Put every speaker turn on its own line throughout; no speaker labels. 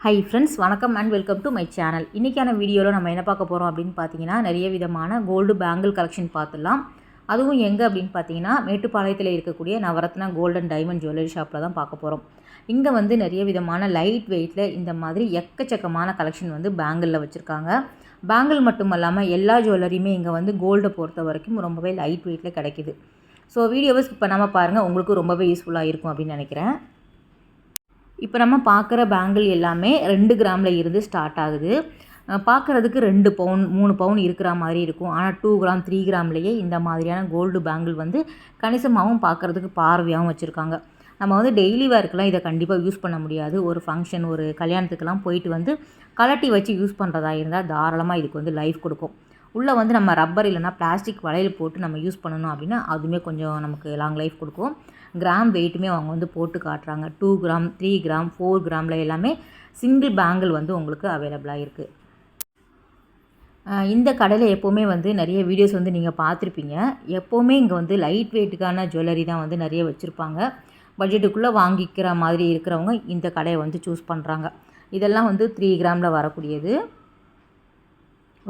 Hi friends, வணக்கம் and welcome to my channel. இன்றைக்கான வீடியோவில் நம்ம என்ன பார்க்க போகிறோம் அப்படின்னு பார்த்தீங்கன்னா, நிறைய விதமான கோல்டு பேங்கிள் கலெக்ஷன் பார்த்துடலாம். அதுவும் எங்கே அப்படின்னு பார்த்தீங்கன்னா, மேட்டுப்பாளையத்தில் இருக்கக்கூடிய Navratna gold and diamond jewellery ஷாப்பில் தான் பார்க்க போகிறோம். இங்கே வந்து நிறைய விதமான லைட் வெயிட்டில் இந்த மாதிரி எக்கச்சக்கமான கலெக்ஷன் வந்து பேங்கிளில் வச்சுருக்காங்க. பேங்கிள் மட்டும் இல்லாமல் எல்லா ஜுவல்லரியுமே இங்கே வந்து கோல்டை பொறுத்த வரைக்கும் ரொம்பவே லைட் வெயிட்டில் கிடைக்கிது. ஸோ வீடியோவை ஸ்கிப் பண்ணாமல் பாருங்கள், உங்களுக்கு ரொம்பவே யூஸ்ஃபுல்லாக இருக்கும் அப்படின்னு நினைக்கிறேன். இப்போ நம்ம பார்க்குற பேங்கிள் எல்லாமே 2 கிராமில் இருந்து ஸ்டார்ட் ஆகுது. பார்க்குறதுக்கு 2 பவுன் 3 பவுன் இருக்கிற மாதிரி இருக்கும். ஆனால் 2 கிராம் 3 கிராம்லேயே இந்த மாதிரியான கோல்டு பேங்கிள் வந்து கணிசமாகவும் பார்க்குறதுக்கு பார்வையாகவும் வச்சுருக்காங்க. நம்ம வந்து டெய்லி வேர்க்கெலாம் இதை கண்டிப்பாக யூஸ் பண்ண முடியாது. ஒரு ஃபங்க்ஷன், ஒரு கல்யாணத்துக்கெல்லாம் போயிட்டு வந்து கலட்டி வச்சு யூஸ் பண்ணுறதா இருந்தால் தாராளமாக இதுக்கு வந்து லைஃப் கொடுக்கும். உள்ளே வந்து நம்ம ரப்பர் இல்லைனா பிளாஸ்டிக் வளையல் போட்டு நம்ம யூஸ் பண்ணணும் அப்படின்னா அதுவுமே கொஞ்சம் நமக்கு லாங் லைஃப் கொடுக்கும். கிராம் வெயிட்டுமே அவங்க வந்து போட்டு காட்டுறாங்க. 2 கிராம் 3 கிராம் 4 கிராமில் எல்லாமே சிங்கிள் பேங்கிள் வந்து உங்களுக்கு அவைலபிளாக இருக்குது. இந்த கடையில் எப்போவுமே வந்து நிறைய வீடியோஸ் வந்து நீங்கள் பார்த்துருப்பீங்க. எப்போவுமே இங்கே வந்து லைட் வெயிட்டுக்கான ஜுவல்லரி தான் வந்து நிறைய வச்சுருப்பாங்க. பட்ஜெட்டுக்குள்ளே வாங்கிக்கிற மாதிரி இருக்கிறவங்க இந்த கடையை வந்து சூஸ் பண்ணுறாங்க. இதெல்லாம் வந்து 3 கிராமில் வரக்கூடியது.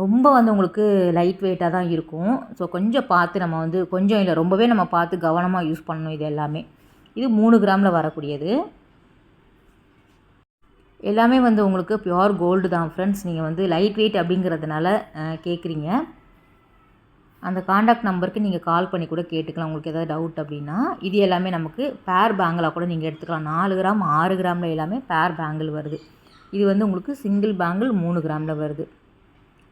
ரொம்ப வந்து உங்களுக்கு லைட் வெயிட்டாக தான் இருக்கும். ஸோ கொஞ்சம் பார்த்து நம்ம வந்து கொஞ்சம் இல்லை ரொம்பவே நம்ம பார்த்து கவனமாக யூஸ் பண்ணணும். இது எல்லாமே இது 3 கிராமில் வரக்கூடியது. எல்லாமே வந்து உங்களுக்கு பியோர் கோல்டு தான் ஃப்ரெண்ட்ஸ். நீங்கள் வந்து லைட் வெயிட் அப்படிங்கிறதுனால கேட்குறீங்க. அந்த காண்டாக்ட் நம்பருக்கு நீங்கள் கால் பண்ணி கூட கேட்டுக்கலாம் உங்களுக்கு ஏதாவது டவுட் அப்படின்னா. இது எல்லாமே நமக்கு பேர் பேங்கிளாக கூட நீங்கள் எடுத்துக்கலாம். 4 கிராம் 6 கிராமில் எல்லாமே பேர் பேங்கிள் வருது. இது வந்து உங்களுக்கு சிங்கிள் பேங்கிள் 3 கிராமில் வருது.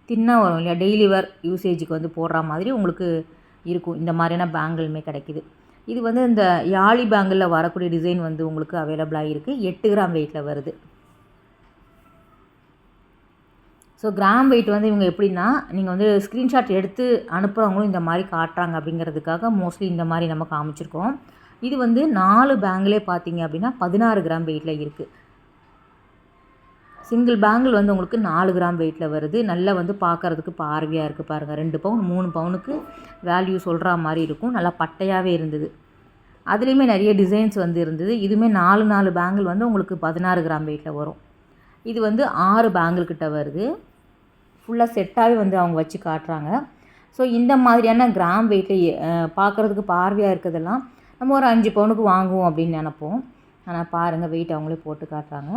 தின்னாக வரும் இல்லையா, டெய்லி வேர் யூசேஜுக்கு வந்து போடுற மாதிரி உங்களுக்கு இருக்கும். இந்த மாதிரியான பேங்கிளுமே கிடைக்கிது. இது வந்து இந்த யாழி பேங்கிளில் வரக்கூடிய டிசைன் வந்து உங்களுக்கு அவைலபிளாக இருக்குது. 8 கிராம் வெயிட்டில் வருது. ஸோ கிராம் வெயிட் வந்து இவங்க எப்படின்னா, நீங்கள் வந்து ஸ்க்ரீன்ஷாட் எடுத்து அனுப்புகிறவங்களும் இந்த மாதிரி காட்டுறாங்க அப்படிங்கிறதுக்காக மோஸ்ட்லி இந்த மாதிரி நம்ம காமிச்சிருக்கோம். இது வந்து 4 பேங்கிளே பார்த்தீங்க அப்படின்னா 16 கிராம் வெயிட்டில் இருக்குது. சிங்கிள் பேங்கிள் வந்து உங்களுக்கு 4 கிராம் வெயிட்டில் வருது. நல்லா வந்து பார்க்குறதுக்கு பார்வையாக இருக்குது பாருங்கள். 2 பவுன் 3 பவுனுக்கு வேல்யூ சொல்கிற மாதிரி இருக்கும். நல்லா பட்டையாகவே இருந்தது. அதுலேயுமே நிறைய டிசைன்ஸ் வந்து இருந்தது. இதுவுமே 4 பேங்கிள் வந்து உங்களுக்கு 16 கிராம் வெயிட்டில் வரும். இது வந்து 6 பேங்கிள் கிட்ட வருது. ஃபுல்லாக செட்டாகவே வந்து அவங்க வச்சு காட்டுறாங்க. ஸோ இந்த மாதிரியான கிராம் வெயிட்டில் பார்க்குறதுக்கு பார்வையாக இருக்கிறதெல்லாம் நம்ம ஒரு 5 பவுனுக்கு வாங்குவோம் அப்படின்னு நினப்போம். ஆனால் பாருங்கள், வெயிட் அவங்களே போட்டு காட்டுறாங்க.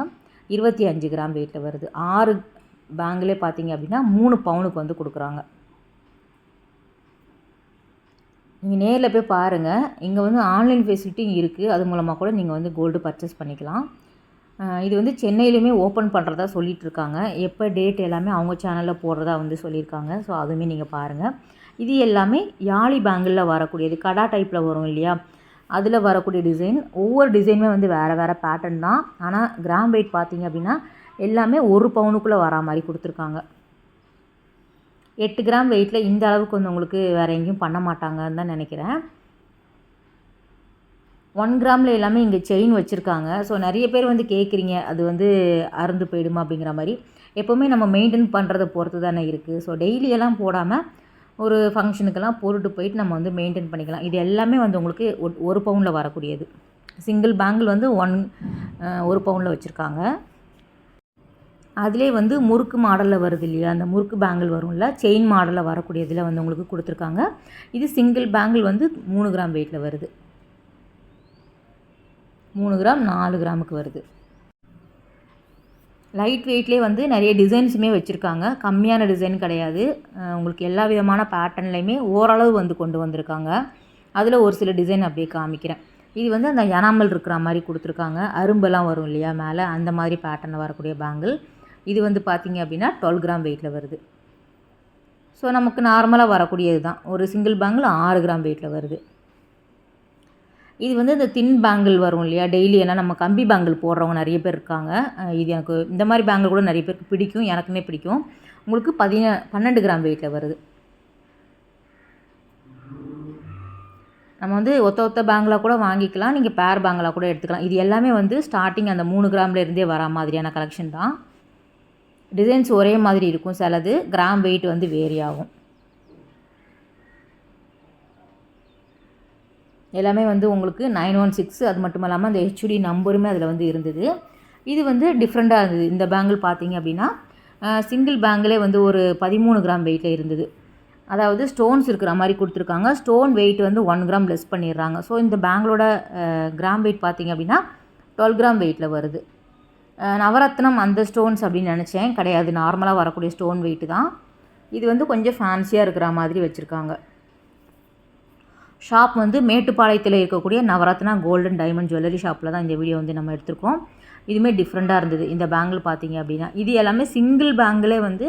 25 கிராம் வெயிட்டில் வருது. 6 பேங்கிலே பார்த்தீங்க அப்படின்னா 3 பவுனுக்கு வந்து கொடுக்குறாங்க. நீங்கள் நேரில் போய் பாருங்கள். இங்கே வந்து ஆன்லைன் ஃபெசிலிட்டியும் இருக்குது. அது மூலமாக கூட நீங்கள் வந்து கோல்டு பர்ச்சேஸ் பண்ணிக்கலாம். இது வந்து சென்னையிலுமே ஓப்பன் பண்ணுறதா சொல்லிகிட்டு இருக்காங்க. எப்போ டேட் எல்லாமே அவங்க சேனலில் போடுறதா வந்து சொல்லியிருக்காங்க. ஸோ அதுவுமே நீங்கள் பாருங்கள். இது எல்லாமே யாழி பேங்கிளில் வரக்கூடியது. கடா டைப்பில் வரும் இல்லையா, அதில் வரக்கூடிய டிசைன். ஒவ்வொரு டிசைனுமே வந்து வேறு வேறு பேட்டர்ன் தான். ஆனால் கிராம் வெயிட் பார்த்திங்க அப்படின்னா எல்லாமே 1 பவுனுக்குள்ளே வரா மாதிரி கொடுத்துருக்காங்க. 8 கிராம் வெயிட்டில் இந்த அளவுக்கு வந்து உங்களுக்கு வேறு எங்கேயும் பண்ண மாட்டாங்கன்னு தான் நினைக்கிறேன். 1 கிராமில் எல்லாமே இங்கே செயின் வச்சுருக்காங்க. ஸோ நிறைய பேர் வந்து கேட்குறீங்க, அது வந்து அறுந்து போயிடுமா அப்படிங்கிற மாதிரி. எப்போவுமே நம்ம மெயின்டைன் பண்ணுறதை பொறுத்து தானே இருக்குது. ஸோ டெய்லியெல்லாம் போடாமல் ஒரு ஃபங்க்ஷனுக்கெல்லாம் போட்டுட்டு போயிட்டு நம்ம வந்து மெயின்டைன் பண்ணிக்கலாம். இது எல்லாமே வந்து உங்களுக்கு 1 பவுனில் வரக்கூடியது. சிங்கிள் பேங்கிள் வந்து 1 பவுனில் வச்சுருக்காங்க. அதிலே வந்து முறுக்கு மாடலில் வருது இல்லையா, அந்த முறுக்கு பேங்கிள் வரும்ல, செயின் மாடலில் வரக்கூடியதில் வந்து உங்களுக்கு கொடுத்துருக்காங்க. இது சிங்கிள் பேங்கிள் வந்து 3 கிராம் வெயிட்டில் வருது. 3 கிராம் 4 கிராமுக்கு வருது. லைட் வெயிட்லேயே வந்து நிறைய டிசைன்ஸுமே வச்சுருக்காங்க. கம்மியான டிசைன் கிடையாது. உங்களுக்கு எல்லா விதமான பேட்டர்ன்லையுமே ஓரளவு வந்து கொண்டு வந்திருக்காங்க. அதில் ஒரு சில டிசைன் அப்படியே காமிக்கிறேன். இது வந்து அந்த எனாமல் இருக்கிற மாதிரி கொடுத்துருக்காங்க. அரும்பெல்லாம் வரும் இல்லையா மேலே, அந்த மாதிரி பேட்டர்னில் வரக்கூடிய பேங்கிள். இது வந்து பார்த்திங்க அப்படின்னா 12 கிராம் வெயிட்டில் வருது. ஸோ நமக்கு நார்மலாக வரக்கூடியது தான். ஒரு சிங்கிள் பேங்கிள் 6 கிராம் வெயிட்டில் வருது. இது வந்து இந்த தின் பேங்கிள் வரும் இல்லையா, டெய்லி ஏன்னா நம்ம கம்பி பேங்கிள் போடுறவங்க நிறைய பேர் இருக்காங்க. இது எனக்கு இந்த மாதிரி பேங்கிள் கூட நிறைய பேருக்கு பிடிக்கும், எனக்குமே பிடிக்கும். உங்களுக்கு 12 கிராம் வெயிட்டில் வருது. நம்ம வந்து ஒத்த பேங்கிளாக கூட வாங்கிக்கலாம், நீங்கள் பேர் பேங்கிளாக கூட எடுத்துக்கலாம். இது எல்லாமே வந்து ஸ்டார்டிங் அந்த 3 கிராமில் இருந்தே வரா மாதிரியான கலெக்ஷன் தான். டிசைன்ஸ் ஒரே மாதிரி இருக்கும். சிலது கிராம் வெயிட் வந்து வேரி ஆகும். எல்லாமே வந்து உங்களுக்கு 916. அது மட்டும் இல்லாமல் அந்த ஹெச்டி நம்பருமே அதில் வந்து இருந்தது. இது வந்து டிஃப்ரெண்ட்டாக இருந்தது. இந்த பேங்கிள் பார்த்தீங்க அப்படின்னா சிங்கிள் பேங்கிளே வந்து ஒரு 13 கிராம் வெயிட்டில் இருந்தது. அதாவது ஸ்டோன்ஸ் இருக்கிற மாதிரி கொடுத்துருக்காங்க. ஸ்டோன் வெயிட் வந்து 1 கிராம் லெஸ் பண்ணிடுறாங்க. ஸோ இந்த பேங்கிளோட கிராம் வெயிட் பார்த்திங்க அப்படின்னா 12 கிராம் வெயிட்டில் வருது. நவரத்னம் அந்த ஸ்டோன்ஸ் அப்படின்னு நினச்சேன், கிடையாது, நார்மலாக வரக்கூடிய ஸ்டோன் வெயிட்டு தான். இது வந்து கொஞ்சம் ஃபேன்சியாக இருக்கிற மாதிரி வச்சுருக்காங்க. ஷாப் வந்து மேட்டுப்பாளையத்தில் இருக்கக்கூடிய நவரத்னா கோல்டன் டைமண்ட் ஜுவல்லரி ஷாப்பில் தான் இந்த வீடியோ வந்து நம்ம எடுத்திருக்கோம். இதுவுமே டிஃப்ரெண்ட்டாக இருந்தது. இந்த பேங்கிள் பார்த்தீங்க அப்படின்னா இது எல்லாமே சிங்கிள் பேங்கிளே வந்து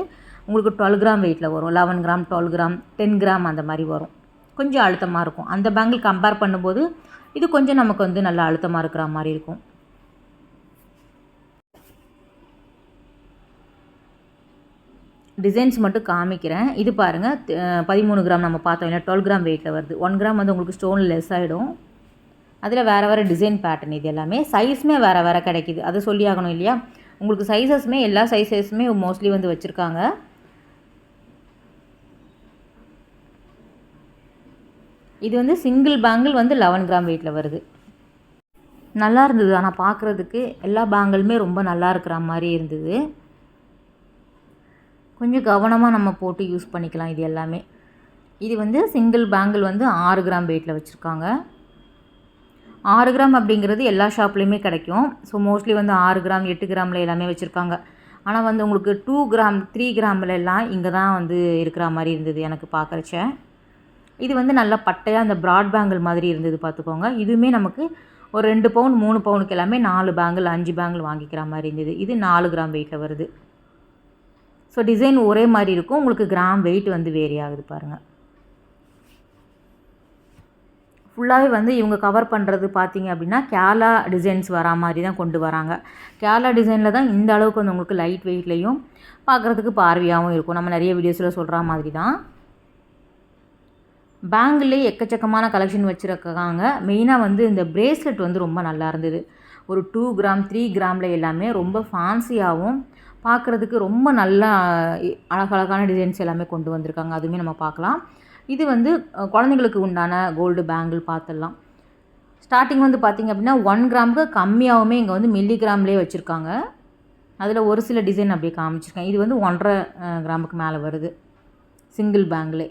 உங்களுக்கு 12 கிராம் வெயிட்டில் வரும். 11 கிராம், 12 கிராம், 10 கிராம் அந்த மாதிரி வரும். கொஞ்சம் அழுத்தமாக இருக்கும். அந்த பேங்கிள் கம்பேர் பண்ணும்போது இது கொஞ்சம் நமக்கு வந்து நல்லா அழுத்தமாக இருக்கிற மாதிரி இருக்கும். டிசைன்ஸ் மட்டும் காமிக்கிறேன். இது பாருங்கள், 13 கிராம் நம்ம பார்த்தோம் இல்லை, 12 கிராம் வெயிட்டில் வருது. 1 கிராம் வந்து உங்களுக்கு ஸ்டோன் லெஸ் ஆகிடும். அதில் வேறு வேறு டிசைன் பேட்டர்ன். இது எல்லாமே சைஸுமே வேறு வேறு கிடைக்கிது, அதை சொல்லி ஆகணும் இல்லையா. உங்களுக்கு சைஸஸுமே எல்லா சைஸஸுமே மோஸ்ட்லி வந்து வச்சுருக்காங்க. இது வந்து சிங்கிள் பேங்கிள் வந்து 11 கிராம் வெயிட்டில் வருது. நல்லா இருந்தது. ஆனால் பார்க்குறதுக்கு எல்லா பேங்கிளுமே ரொம்ப நல்லா இருக்கிற மாதிரி இருந்தது. கொஞ்சம் கவனமாக நம்ம போட்டு யூஸ் பண்ணிக்கலாம் இது எல்லாமே. இது வந்து சிங்கிள் பேங்கிள் வந்து 6 கிராம் வெயிட்டில் வச்சுருக்காங்க. 6 கிராம் அப்படிங்கிறது எல்லா ஷாப்லேயுமே கிடைக்கும். ஸோ மோஸ்ட்லி வந்து 6 கிராம் 8 கிராமில் எல்லாமே வச்சுருக்காங்க. ஆனால் வந்து உங்களுக்கு 2 கிராம் 3 கிராமில் எல்லாம் இங்கே தான் வந்து இருக்கிற மாதிரி இருந்தது எனக்கு பார்க்குறச்ச. இது வந்து நல்லா பட்டையாக அந்த ப்ராட் பேங்கிள் மாதிரி இருந்தது பார்த்துக்கோங்க. இதுவுமே நமக்கு ஒரு 2 பவுன் 3 பவுனுக்கு எல்லாமே 4 பேங்கிள் 5 பேங்கிள் வாங்கிக்கிற மாதிரி இருந்தது. இது 4 கிராம் வெயிட்டில் வருது. ஸோ டிசைன் ஒரே மாதிரி இருக்கும், உங்களுக்கு கிராம் வெயிட் வந்து வேரி ஆகுது பாருங்கள். ஃபுல்லாகவே வந்து இவங்க கவர் பண்ணுறது பார்த்தீங்க அப்படின்னா கேரளா டிசைன்ஸ் வரா மாதிரி தான் கொண்டு வராங்க. கேரளா டிசைனில் தான் இந்த அளவுக்கு வந்து உங்களுக்கு லைட் வெயிட்லேயும் பார்க்குறதுக்கு பார்வையாகவும் இருக்கும். நம்ம நிறைய வீடியோஸில் சொல்கிற மாதிரி தான். பேங்கிள்லே எக்கச்சக்கமான கலெக்ஷன் வச்சுருக்காங்க. மெயினாக வந்து இந்த பிரேஸ்லெட் வந்து ரொம்ப நல்லா இருந்தது. ஒரு 2 கிராம் 3 கிராமில் எல்லாமே ரொம்ப ஃபேன்சியாகவும் பார்க்குறதுக்கு ரொம்ப நல்லா அழகழகான டிசைன்ஸ் எல்லாமே கொண்டு வந்திருக்காங்க. அதுவுமே நம்ம பார்க்கலாம். இது வந்து குழந்தைங்களுக்கு உண்டான கோல்டு பேங்கிள் பார்த்துடலாம். ஸ்டார்டிங் வந்து பார்த்திங்க அப்படின்னா 1 கிராமுக்கு கம்மியாகவுமே இங்கே வந்து மில்லி கிராம்லேயே வச்சுருக்காங்க. அதில் ஒரு சில டிசைன் அப்படியே காமிச்சிருக்கேன். இது வந்து 1.5 கிராமுக்கு மேலே வருது சிங்கிள் பேங்கிளே.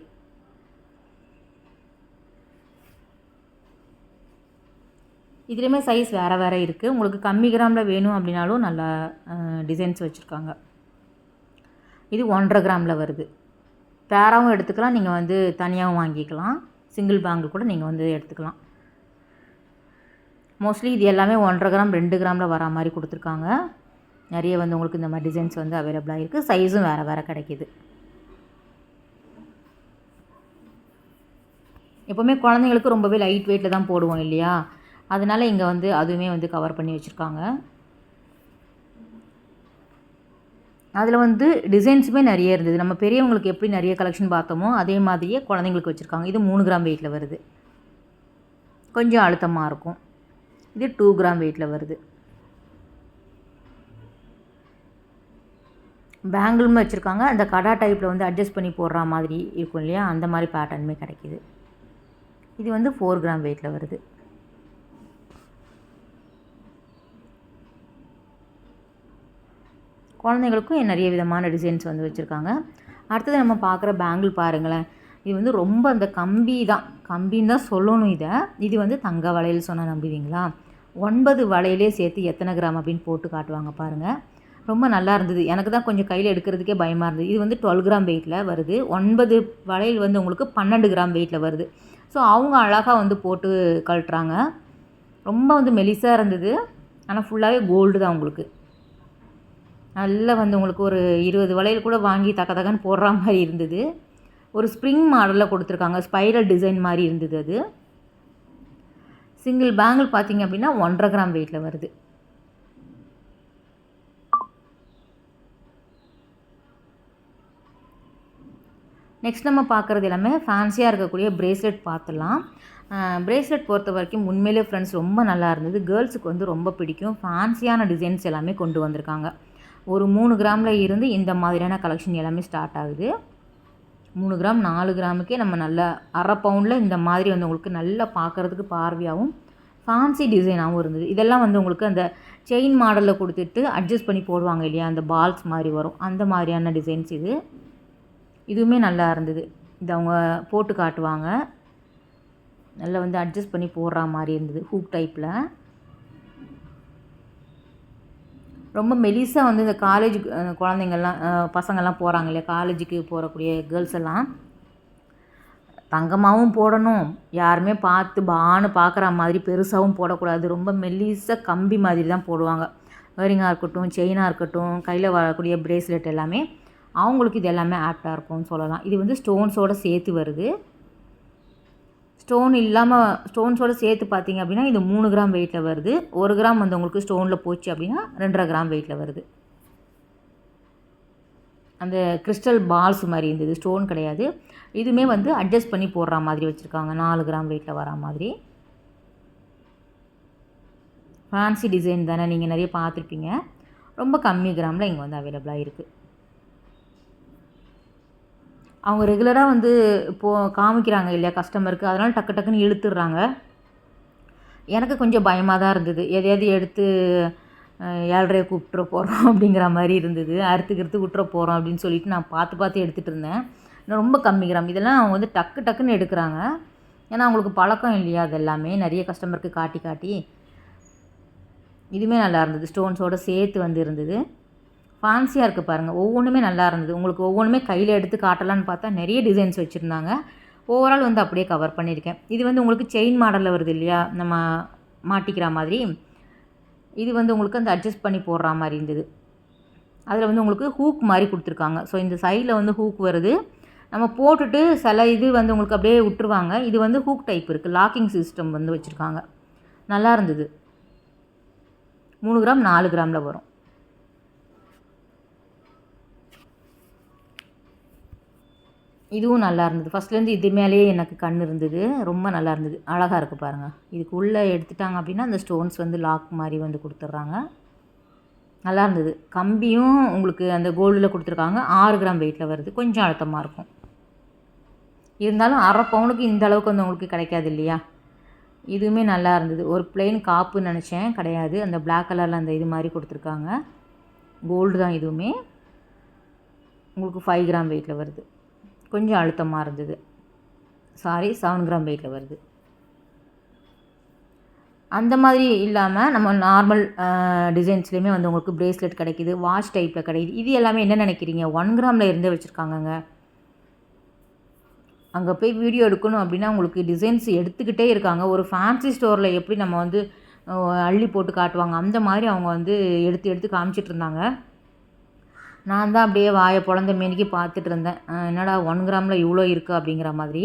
இதுலேயுமே சைஸ் வேறு வேறு இருக்குது. உங்களுக்கு கம்மி கிராமில் வேணும் அப்படின்னாலும் நல்லா டிசைன்ஸ் வச்சுருக்காங்க. இது 1.5 கிராமில் வருது. பேராகவும் எடுத்துக்கலாம், நீங்கள் வந்து தனியாகவும் வாங்கிக்கலாம். சிங்கிள் பேங்கிள் கூட நீங்கள் வந்து எடுத்துக்கலாம். மோஸ்ட்லி இது எல்லாமே 1.5 கிராம் 2 கிராமில் வரா மாதிரி கொடுத்துருக்காங்க. நிறைய வந்து உங்களுக்கு இந்த மாதிரி டிசைன்ஸ் வந்து அவைலபிளாக இருக்குது. சைஸும் வேறு வேறு கிடைக்கிது. எப்போவுமே குழந்தைங்களுக்கு ரொம்பவே லைட் வெயிட்டில் தான் போடுவோம் இல்லையா, அதனால் இங்கே வந்து அதுவுமே வந்து கவர் பண்ணி வச்சுருக்காங்க. அதில் வந்து டிசைன்ஸுமே நிறைய இருந்தது. நம்ம பெரியவங்களுக்கு எப்படி நிறைய கலெக்ஷன் பார்த்தோமோ அதே மாதிரியே குழந்தைங்களுக்கு வச்சுருக்காங்க. இது 3 கிராம் வெயிட்டில் வருது. கொஞ்சம் அழுத்தமாக இருக்கும். இது 2 கிராம் வெயிட்டில் வருது. பேங்கிளுமே வச்சுருக்காங்க. அந்த கடா டைப்பில் வந்து அட்ஜஸ்ட் பண்ணி போடுற மாதிரி இருக்கும் இல்லையா, அந்த மாதிரி பேட்டர்னுமே கிடைக்கிது. இது வந்து 4 கிராம் வெயிட்டில் வருது. குழந்தைங்களுக்கும் நிறைய விதமான டிசைன்ஸ் வந்து வச்சுருக்காங்க. அடுத்தது நம்ம பார்க்குற பேங்கிள் பாருங்களேன். இது வந்து ரொம்ப அந்த கம்பின்னு தான் சொல்லணும் இதை. இது வந்து தங்க வளையல் சொன்னால் நம்புவீங்களா? 9 வளையலே சேர்த்து எத்தனை கிராம் அப்படின்னு போட்டு காட்டுவாங்க பாருங்கள். ரொம்ப நல்லா இருந்தது. எனக்கு தான் கொஞ்சம் கையில் எடுக்கிறதுக்கே பயமாக இருந்தது. இது வந்து 12 கிராம் வெயிட்டில் வருது. 9 வளையல் வந்து உங்களுக்கு 12 கிராம் வெயிட்டில் வருது. ஸோ அவங்க அழகாக வந்து போட்டு கழட்டுறாங்க. ரொம்ப வந்து மெலிசாக இருந்தது. ஆனால் ஃபுல்லாகவே கோல்டு தான் உங்களுக்கு. நல்லா வந்து உங்களுக்கு ஒரு 20 வளையல் கூட வாங்கி தக்கன்னு போடுற மாதிரி இருந்தது. ஒரு ஸ்ப்ரிங் மாடலில் கொடுத்துருக்காங்க. ஸ்பைரல் டிசைன் மாதிரி இருந்தது அது. சிங்கிள் பேங்கிள் பார்த்திங்க அப்படின்னா 1.5 கிராம் வெயிட்டில் வருது. நெக்ஸ்ட் நம்ம பார்க்குறது எல்லாமே ஃபேன்சியாக இருக்கக்கூடிய பிரேஸ்லெட் பார்த்துடலாம். பிரேஸ்லெட் பொறுத்த வரைக்கும் உண்மையிலே ஃப்ரெண்ட்ஸ் ரொம்ப நல்லா இருந்தது. கேர்ள்ஸுக்கு வந்து ரொம்ப பிடிக்கும். ஃபேன்சியான டிசைன்ஸ் எல்லாமே கொண்டு வந்திருக்காங்க. ஒரு 3 கிராமில் இருந்து இந்த மாதிரியான கலெக்ஷன் எல்லாமே ஸ்டார்ட் ஆகுது. 3 கிராம் 4 கிராமுக்கே நம்ம நல்லா 1/2 பவுண்டில் இந்த மாதிரி வந்து உங்களுக்கு நல்லா பார்க்குறதுக்கு பார்வையாகவும் ஃபேன்சி டிசைனாகவும் இருந்தது. இதெல்லாம் வந்து உங்களுக்கு அந்த செயின் மாடலில் கொடுத்துட்டு அட்ஜஸ்ட் பண்ணி போடுவாங்க இல்லையா, அந்த பால்ஸ் மாதிரி வரும், அந்த மாதிரியான டிசைன்ஸ் இது. இதுவுமே நல்லா இருந்தது. இது அவங்க போட்டு காட்டுவாங்க. நல்லா வந்து அட்ஜஸ்ட் பண்ணி போடுற மாதிரி இருந்தது, ஹூக் டைப்பில். ரொம்ப மெலிசாக வந்து இந்த காலேஜ் குழந்தைங்கள்லாம் பசங்கள்லாம் போகிறாங்க இல்லையா, காலேஜுக்கு போகக்கூடிய கேர்ள்ஸ் எல்லாம் தங்கமாகவும் போடணும், யாருமே பார்த்து பான்னு பார்க்குற மாதிரி பெருசாகவும் போடக்கூடாது. ரொம்ப மெல்லிசாக கம்பி மாதிரி தான் போடுவாங்க. வேரிங்காக இருக்கட்டும், செயினாக இருக்கட்டும், கையில் வரக்கூடிய பிரேஸ்லெட் எல்லாமே அவங்களுக்கு இது எல்லாமே ஆப்டாக இருக்கும்னு சொல்லலாம். இது வந்து ஸ்டோன்ஸோடு சேர்த்து வருது. ஸ்டோன்ஸோடு சேர்த்து பார்த்தீங்க அப்படின்னா இது 3 கிராம் வெயிட்டில் வருது. 1 கிராம் வந்து உங்களுக்கு ஸ்டோனில் போச்சு அப்படின்னா 2.5 கிராம் வெயிட்டில் வருது. அந்த கிறிஸ்டல் பால்ஸ் மாதிரி இருந்தது, ஸ்டோன் கிடையாது. இதுவுமே வந்து அட்ஜஸ்ட் பண்ணி போடுற மாதிரி வச்சுருக்காங்க, 4 கிராம் வெயிட்டில் வரா மாதிரி. ஃபேன்சி டிசைன் தானே, நீங்கள் நிறைய பார்த்துருப்பீங்க. ரொம்ப கம்மி கிராமில் இங்கே வந்து அவைலபிளாக இருக்குது. அவங்க ரெகுலராக வந்து இப்போது காமிக்கிறாங்க இல்லையா கஸ்டமருக்கு, அதனால் டக்கு டக்குன்னு இழுத்துடுறாங்க. எனக்கு கொஞ்சம் பயமாக தான் இருந்தது, எதையாவது எடுத்து 7.5 கூப்பிட்ற போகிறோம் அப்படிங்கிற மாதிரி இருந்தது. அறுத்துக்கிறது விட்டுற போகிறோம் அப்படின்னு சொல்லிட்டு நான் பார்த்து எடுத்துகிட்டு இருந்தேன். ரொம்ப கம்மி கிராம் இதெல்லாம் அவங்க வந்து டக்குன்னு எடுக்கிறாங்க. ஏன்னா அவங்களுக்கு பழக்கம் இல்லையா, அது எல்லாமே நிறைய கஸ்டமருக்கு காட்டி. இதுவுமே நல்லா இருந்தது, ஸ்டோன்ஸோடு சேர்த்து வந்து இருந்தது. ஃபேன்சியாக இருக்குது பாருங்கள், ஒவ்வொன்றுமே நல்லா இருந்தது. உங்களுக்கு ஒவ்வொன்றுமே கையில் எடுத்து காட்டலான்னு பார்த்தா நிறைய டிசைன்ஸ் வச்சுருந்தாங்க. ஓவரால் வந்து அப்படியே கவர் பண்ணியிருக்கேன். இது வந்து உங்களுக்கு செயின் மாடலில் வருது இல்லையா, நம்ம மாட்டிக்கிற மாதிரி. இது வந்து உங்களுக்கு அந்த அட்ஜஸ்ட் பண்ணி போடுற மாதிரி இருந்தது. அதில் வந்து உங்களுக்கு ஹூக் மாதிரி கொடுத்துருக்காங்க. ஸோ இந்த சைடில் வந்து ஹூக் வருது, நம்ம போட்டுட்டு சில இது வந்து உங்களுக்கு அப்படியே விட்டுருவாங்க. இது வந்து ஹூக் டைப் இருக்குது, லாக்கிங் சிஸ்டம் வந்து வச்சுருக்காங்க. நல்லா இருந்தது. 3 கிராம் 4 கிராமில் வரும். இதுவும் நல்லா இருந்தது. ஃபஸ்ட்லேருந்து இது மேலேயே எனக்கு கண் இருந்தது, ரொம்ப நல்லா இருந்தது, அழகாக இருக்குது பாருங்கள். இதுக்கு உள்ளே எடுத்துட்டாங்க அப்படின்னா அந்த ஸ்டோன்ஸ் வந்து லாக் மாதிரி வந்து கொடுத்துட்றாங்க. நல்லா இருந்தது. கம்பியும் உங்களுக்கு அந்த கோல்டில் கொடுத்துருக்காங்க. 6 கிராம் வெயிட்டில் வருது, கொஞ்சம் அழுத்தமாக இருக்கும். இருந்தாலும் 1/2 பவுனுக்கு இந்த அளவுக்கு வந்து உங்களுக்கு கிடைக்காது இல்லையா. இதுவுமே நல்லா இருந்தது. ஒரு பிளெயின் காப்புன்னு நினச்சேன், கிடையாது. அந்த பிளாக் கலரில் அந்த இது மாதிரி கொடுத்துருக்காங்க. கோல்டு தான் இதுவுமே. உங்களுக்கு 5 கிராம் வெயிட்டில் வருது, கொஞ்சம் அழுத்தமாக இருந்தது. 7 கிராம் வெயிட்டில் வருது. அந்த மாதிரி இல்லாமல் நம்ம நார்மல் டிசைன்ஸ்லேயுமே வந்து உங்களுக்கு பிரேஸ்லெட் கிடைக்கிது, வாட்ச் டைப்பில் கிடைக்கிது. இது எல்லாமே என்ன நினைக்கிறீங்க, 1 கிராமில் இருந்தே வச்சுருக்காங்கங்க. அங்கே போய் வீடியோ எடுக்கணும் அப்படின்னா உங்களுக்கு டிசைன்ஸ் எடுத்துக்கிட்டே இருக்காங்க. ஒரு ஃபேன்சி ஸ்டோரில் எப்படி நம்ம வந்து அள்ளி போட்டு காட்டுவாங்க, அந்த மாதிரி அவங்க வந்து எடுத்து காமிச்சிட்டு இருந்தாங்க. நான் தான் அப்படியே வாயை பொழந்த மேனிக்கு பார்த்துட்டு இருந்தேன், என்னடா 1 கிராமில் இவ்வளோ இருக்குது அப்படிங்கிற மாதிரி.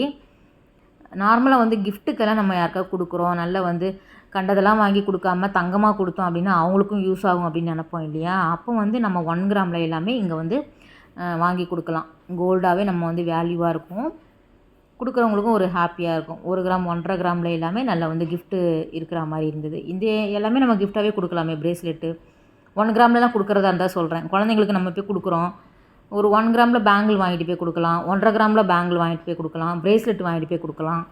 நார்மலாக வந்து கிஃப்ட்டுக்கெல்லாம் நம்ம யாருக்காவது கொடுக்குறோம், நல்லா வந்து கண்டதெல்லாம் வாங்கி கொடுக்காம தங்கமாக கொடுத்தோம் அப்படின்னா அவங்களுக்கும் யூஸ் ஆகும் அப்படின்னு நினப்போம் இல்லையா. அப்போ வந்து நம்ம 1 கிராமில் எல்லாமே இங்கே வந்து வாங்கி கொடுக்கலாம். கோல்டாகவே நம்ம வந்து வேல்யூவாக இருக்கும், கொடுக்குறவங்களுக்கும் ஒரு ஹாப்பியாக இருக்கும். 1 கிராம் 1.5 கிராமில் எல்லாமே நல்லா வந்து கிஃப்ட்டு இருக்கிற மாதிரி இருந்தது. இந்த எல்லாமே நம்ம கிஃப்டாகவே கொடுக்கலாமே, பிரேஸ்லெட்டு 1 கிராம்லலாம் கொடுக்குறதா இருந்தால் சொல்கிறேன். குழந்தைங்களுக்கு நம்ம போய் கொடுக்குறோம், ஒரு 1 கிராமில் பேங்கிள் வாங்கிட்டு போய் கொடுக்கலாம், 1.5 கிராமில் பேங்கிள் வாங்கிட்டு போய் கொடுக்கலாம், பிரேஸ்லெட் வாங்கிட்டு போய் கொடுக்கலாம்.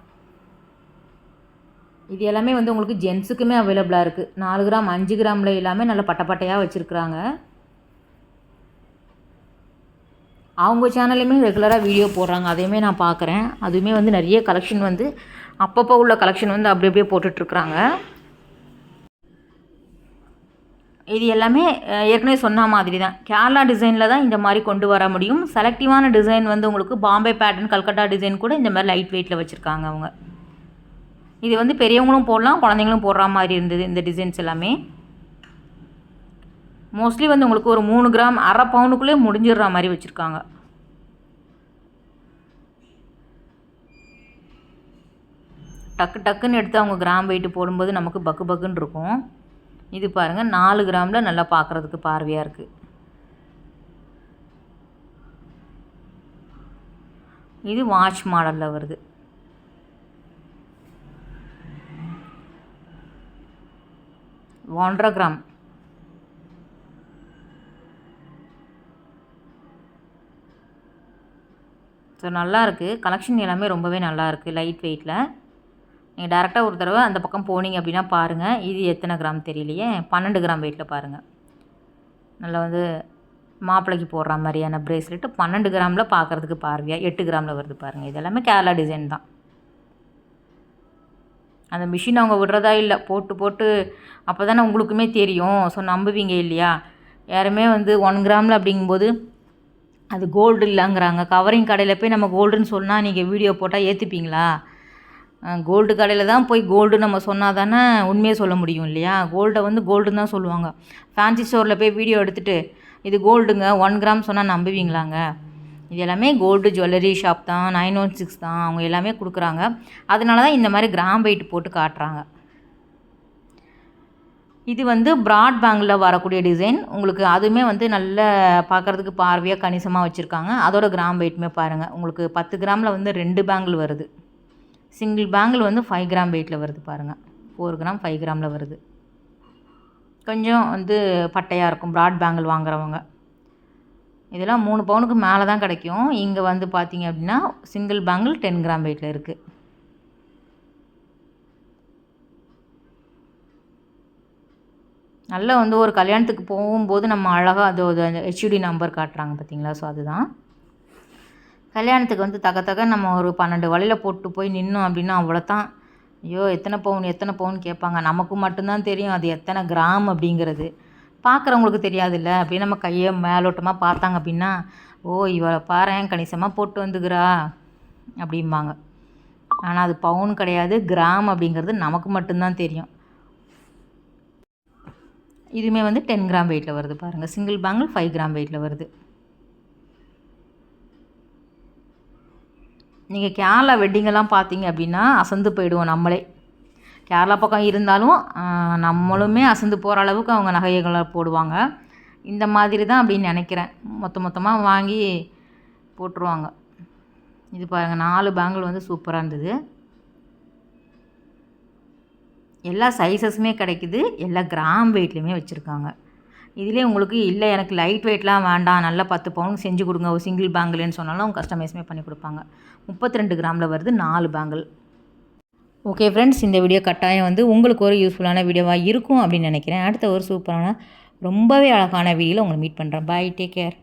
இது எல்லாமே வந்து உங்களுக்கு ஜென்ஸுக்குமே அவைலபிளாக இருக்குது. 4 கிராம் 5 கிராமில் எல்லாமே நல்லா பட்டையாக வச்சுருக்குறாங்க. அவங்க சேனல்லையுமே ரெகுலராக வீடியோ போடுறாங்க, அதையுமே நான் பார்க்குறேன். அதுவுமே வந்து நிறைய கலெக்ஷன் வந்து அப்பப்போ உள்ள கலெக்ஷன் வந்து அப்படியே போட்டுட்ருக்குறாங்க. இது எல்லாமே ஏற்கனவே சொன்ன மாதிரி தான், கேரளா டிசைனில் தான் இந்த மாதிரி கொண்டு வர முடியும். செலக்டிவான டிசைன் வந்து உங்களுக்கு பாம்பே பேட்டர்ன், கல்கட்டா டிசைன் கூட இந்த மாதிரி லைட் வெயிட்டில் வச்சுருக்காங்க அவங்க. இது வந்து பெரியவங்களும் போடலாம், குழந்தைங்களும் போடுற மாதிரி இருந்தது இந்த டிசைன்ஸ் எல்லாமே. மோஸ்ட்லி வந்து உங்களுக்கு ஒரு 3 கிராம் 1/2 பவுனுக்குள்ளே முடிஞ்சிடுற மாதிரி வச்சுருக்காங்க. டக்குன்னு எடுத்து அவங்க கிராம் வெயிட்டு போடும்போது நமக்கு பக்குன்னு இருக்கும். இது பாருங்கள், 4 கிராமில் நல்லா பார்க்குறதுக்கு பார்வையாக இருக்குது. இது வாட்ச் மாடலில் வருது. ஒன்றரை கிராம். ஸோ நல்லா இருக்குது, கலெக்ஷன் எல்லாமே ரொம்பவே நல்லா இருக்குது லைட் வெயிட்டில். நீங்கள் டேரெக்டாக ஒரு தடவை அந்த பக்கம் போனீங்க அப்படின்னா பாருங்கள். இது எத்தனை கிராம் தெரியலையே, 12 கிராம் வெயிட்டில் பாருங்கள். நல்லா வந்து மாப்பிள்ளைக்கு போடுற மாதிரியான ப்ரேஸ்லெட்டு 12 கிராமில் பார்க்குறதுக்கு பார்வையாக 8 கிராமில் வருது பாருங்கள். இது எல்லாமே கேரளா டிசைன் தான். அந்த மிஷின் அவங்க விடுறதா இல்லை, போட்டு போட்டு அப்போ தானே உங்களுக்குமே தெரியும். ஸோ நம்புவீங்க இல்லையா? யாருமே வந்து 1 கிராமில் அப்படிங்கும்போது அது கோல்டு இல்லைங்கிறாங்க. கவரிங் கடையில் போய் நம்ம கோல்டுன்னு சொன்னால் நீங்கள் வீடியோ போட்டால் ஏற்றுப்பீங்களா? கோல்டு கடையில் தான் போய் கோல்டு நம்ம சொன்னால் தானே உண்மையை சொல்ல முடியும் இல்லையா? கோல்டை வந்து கோல்டுன்னு தான் சொல்லுவாங்க. ஃபேன்சி ஸ்டோரில் போய் வீடியோ எடுத்துகிட்டு இது கோல்டுங்க 1 கிராம் சொன்னால் நம்புவீங்களாங்க? இது எல்லாமே கோல்டு ஜுவல்லரி ஷாப் தான், 916 தான் அவங்க எல்லாமே கொடுக்குறாங்க. அதனால தான் இந்த மாதிரி கிராம் வெயிட் போட்டு காட்டுறாங்க. இது வந்து ப்ராட் பேங்கில் வரக்கூடிய டிசைன். உங்களுக்கு அதுவுமே வந்து நல்ல பார்க்குறதுக்கு பார்வையாக கணிசமாக வச்சுருக்காங்க. அதோட கிராம் வெயிட்டுமே பாருங்கள். உங்களுக்கு 10 கிராமில் வந்து 2 பேங்கிள் வருது. சிங்கிள் பேங்கிள் வந்து 5 கிராம் வெயிட்டில் வருது பாருங்கள். 4 கிராம் 5 கிராமில் வருது. கொஞ்சம் வந்து பட்டையாக இருக்கும் ப்ராட் பேங்கிள் வாங்குறவங்க. இதெல்லாம் 3 பவுனுக்கு மேலே தான் கிடைக்கும். இங்கே வந்து பார்த்தீங்க அப்படின்னா சிங்கிள் பேங்கிள் 10 கிராம் வெயிட்டில் இருக்குது. நல்லா வந்து ஒரு கல்யாணத்துக்கு போகும்போது நம்ம அழகாக அது அந்த ஹெச்யூடி நம்பர் காட்டுறாங்க பார்த்தீங்களா? ஸோ அதுதான் கல்யாணத்துக்கு வந்து தக்க நம்ம ஒரு 12 வலையில் போட்டு போய் நின்னோம் அப்படின்னா அவ்வளோதான். ஐயோ எத்தனை பவுன் கேட்பாங்க. நமக்கு மட்டும்தான் தெரியும் அது எத்தனை கிராம் அப்படிங்கிறது. பார்க்குறவங்களுக்கு தெரியாதுல்ல. அப்படியே நம்ம கையை மேலோட்டமாக பார்த்தாங்க அப்படின்னா, ஓ இவளை பாரேன் கணிசமாக போட்டு வந்துக்கிறா அப்படிம்பாங்க. ஆனால் அது பவுன் கிடையாது, கிராம் அப்படிங்கிறது நமக்கு மட்டும்தான் தெரியும். இதுவுமே வந்து 10 கிராம் வெயிட்டில் வருது பாருங்கள். சிங்கிள் பேங்கிள் 5 கிராம் வெயிட்டில் வருது. நீங்கள் கேரளா வெட்டிங்கெல்லாம் பார்த்தீங்க அப்படின்னா அசந்து போயிடுவோம் நம்மளே. கேரளா பக்கம் இருந்தாலும் நம்மளுமே அசந்து போகிற அளவுக்கு அவங்க நகைகளை போடுவாங்க. இந்த மாதிரி தான் அப்படின்னு நினைக்கிறேன். மொத்தமாக வாங்கி போட்டுருவாங்க. இது பாருங்கள் 4 பேங்கிள் வந்து சூப்பராக இருந்தது. எல்லா சைஸஸுமே கிடைக்குது. எல்லா கிராம் வெயிட்லேயுமே வச்சுருக்காங்க. இதிலே உங்களுக்கு இல்லை எனக்கு லைட் வெயிட்லாம் வேண்டாம், நல்லா 10 பவுன் செஞ்சு கொடுங்க ஒரு சிங்கிள் பேங்கிள்னு சொன்னாலும் அவங்க கஸ்டமைஸுமே பண்ணி கொடுப்பாங்க. 32 கிராமில் வருது 4 பேங்கிள். ஓகே ஃப்ரெண்ட்ஸ், இந்த வீடியோ கட்டாயம் வந்து உங்களுக்கு ஒரு யூஸ்ஃபுல்லான வீடியோவாக இருக்கும் அப்படின்னு நினைக்கிறேன். அடுத்த ஒரு சூப்பரான ரொம்பவே அழகான வீடியோவில் உங்களை மீட் பண்ணுறேன். பாய், டேக் கேர்.